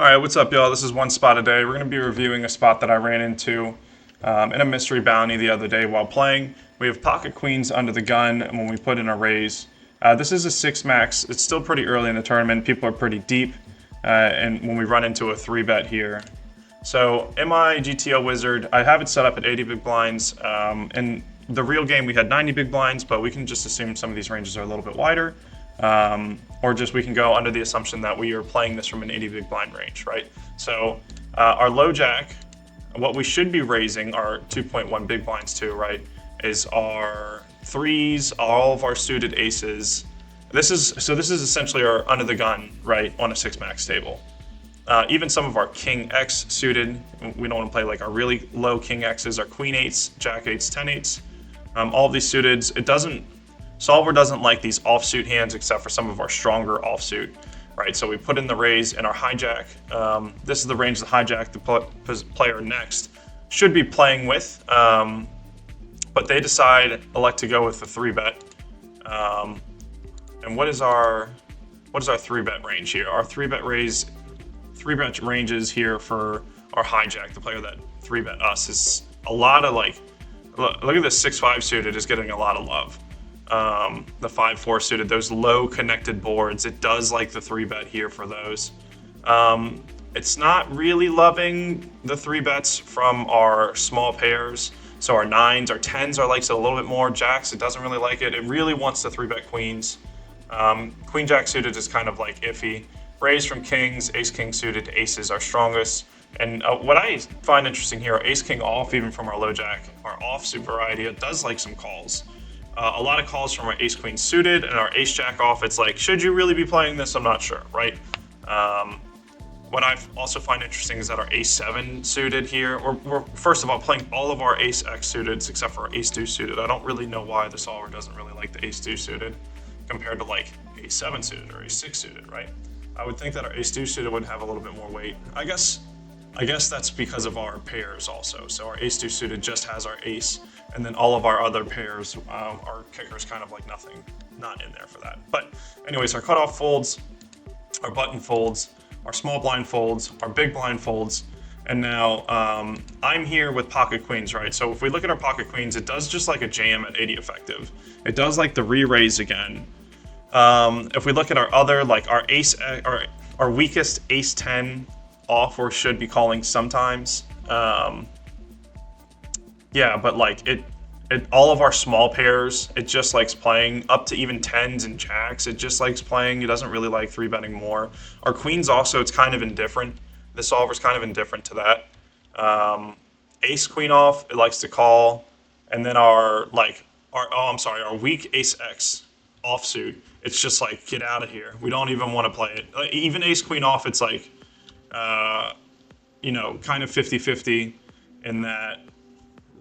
All right, what's up, y'all? This is One Spot a Day. We're going to be reviewing a spot that I ran into in a mystery bounty the other day while playing. We have pocket queens under the gun when we put in a raise. This is a 6 max. It's still pretty early in the tournament. People are pretty deep, and when we run into a 3-bet here. So, in my GTO Wizard, I have it set up at 80 big blinds. In the real game, we had 90 big blinds, but we can just assume some of these ranges are a little bit wider. Or just we can go under the assumption that we are playing this from an 80 big blind range, right? So our low jack, what we should be raising our 2.1 big blinds to, right, is our threes, all of our suited aces. This is essentially our under the gun, right, on a 6 max table. Even some of our king X suited, we don't want to play like our really low king X's, our queen eights, jack eights, 10 eights. All of these suiteds, Solver doesn't like these offsuit hands except for some of our stronger offsuit, right? So we put in the raise in our hijack. This is the range the hijack, the player next, should be playing with, but they elect to go with the 3-bet. And what is our 3-bet range here? Our 3-bet ranges here for our hijack, the player that 3-bet us, is a lot of look at this 6-5 suited is getting a lot of love. The 5-4 suited, those low connected boards, it does like the 3-bet here for those. It's not really loving the 3-bets from our small pairs. So our 9s, our 10s are likes it a little bit more. Jacks, it doesn't really like it. It really wants the 3-bet queens. Queen jack suited is kind of like iffy. Raise from kings, ace king suited, aces are strongest. And what I find interesting here, ace king off, even from our low jack, our offsuit variety, it does like some calls. A lot of calls from our ace queen suited and our ace jack off. It's like, should you really be playing this? I'm not sure, right? What I also find interesting is that our ace 7 suited here, we're first of all playing all of our ace X suited except for our ace 2 suited. I don't really know why the solver doesn't really like the ace 2 suited compared to like ace 7 suited or ace 6 suited, right? I would think that our ace 2 suited would have a little bit more weight. I guess that's because of our pairs also. So our ace 2 suited just has our ace, and then all of our other pairs, our kickers kind of like nothing, not in there for that. But anyways, our cutoff folds, our button folds, our small blind folds, our big blind folds, and now I'm here with pocket queens, right? So if we look at our pocket queens, it does just like a jam at 80 effective. It does like the re-raise again. If we look at our other, like our ace, our weakest ace 10 off or should be calling sometimes. Yeah, but like it all of our small pairs, it just likes playing up to even 10s and jacks. It just likes playing. It doesn't really like 3-betting more. Our queens also, it's kind of indifferent. The solver's kind of indifferent to that. Ace queen off, it likes to call, and then our weak ace X offsuit, it's just like, get out of here. We don't even want to play it. Like, even ace queen off, it's like, kind of 50-50 in that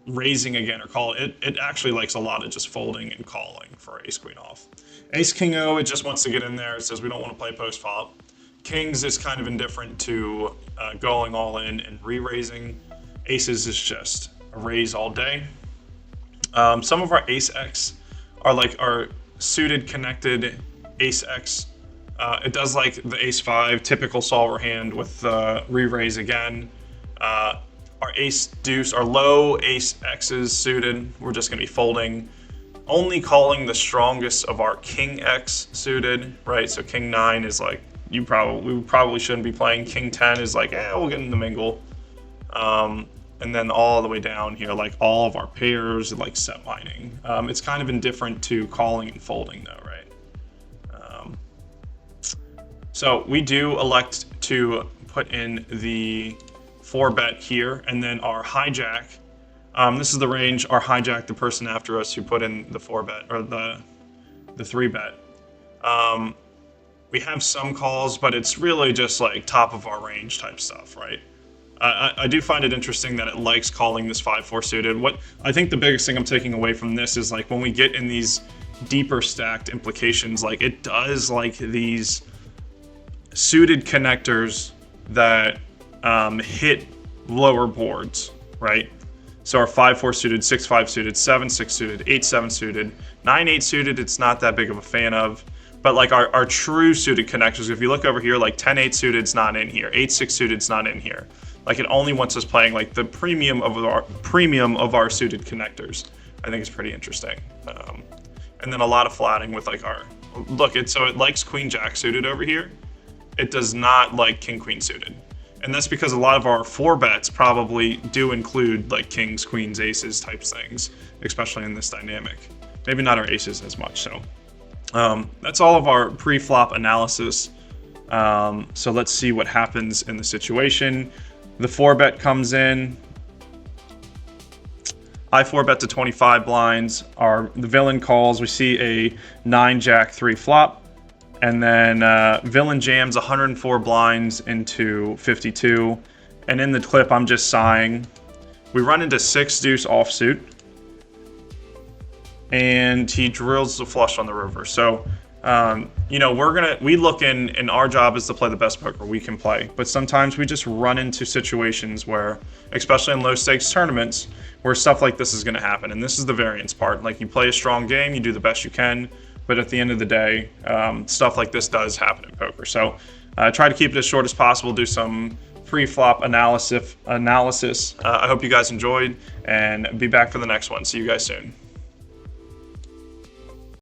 raising again or call. It actually likes a lot of just folding and calling for ace queen off. Ace king O, it just wants to get in there. It says we don't want to play post flop. Kings is kind of indifferent to going all in and re-raising. Aces is just a raise all day. Some of our ace X are like our suited connected ace X. It does like the ace 5 typical solver hand with re-raise again. Our ace deuce, our low ace X's suited, we're just going to be folding. Only calling the strongest of our king X suited, right? So king 9 is like, we probably shouldn't be playing. King 10 is like, we'll get in the mingle. And then all the way down here, like all of our pairs, like set lining. It's kind of indifferent to calling and folding though, right? So we do elect to put in the 4-bet here, and then our hijack. This is the range, our hijack, the person after us who put in the 4-bet, or the 3-bet. We have some calls, but it's really just like top of our range type stuff, right? I do find it interesting that it likes calling this 5-4 suited. What I think the biggest thing I'm taking away from this is like when we get in these deeper stacked implications, like it does like these suited connectors that hit lower boards, right? So our 5-4 suited, 6-5 suited, 7-6 suited, 8-7 suited, 9-8 suited, it's not that big of a fan of. But like our true suited connectors, if you look over here, like 10-8 suited's not in here, 8-6 suited's not in here. Like it only wants us playing like the premium of our suited connectors. I think it's pretty interesting. And then a lot of flatting with like our look. So it likes Queen Jack suited over here. It does not like King Queen suited. And that's because a lot of our 4-bets probably do include like kings, queens, aces types things, especially in this dynamic. Maybe not our aces as much. So that's all of our pre-flop analysis. So let's see what happens in the situation. The 4-bet comes in. I 4-bet to 25 blinds. The villain calls. We see a 9-Jack-3 flop. And then villain jams 104 blinds into 52. And in the clip, I'm just sighing. We run into 6-deuce offsuit. And he drills the flush on the river. So, you know, we look in, and our job is to play the best poker we can play. But sometimes we just run into situations where, especially in low stakes tournaments, where stuff like this is going to happen. And this is the variance part. Like, you play a strong game, you do the best you can. But at the end of the day, stuff like this does happen in poker. So try to keep it as short as possible, do some pre-flop analysis. I hope you guys enjoyed, and be back for the next one. See you guys soon.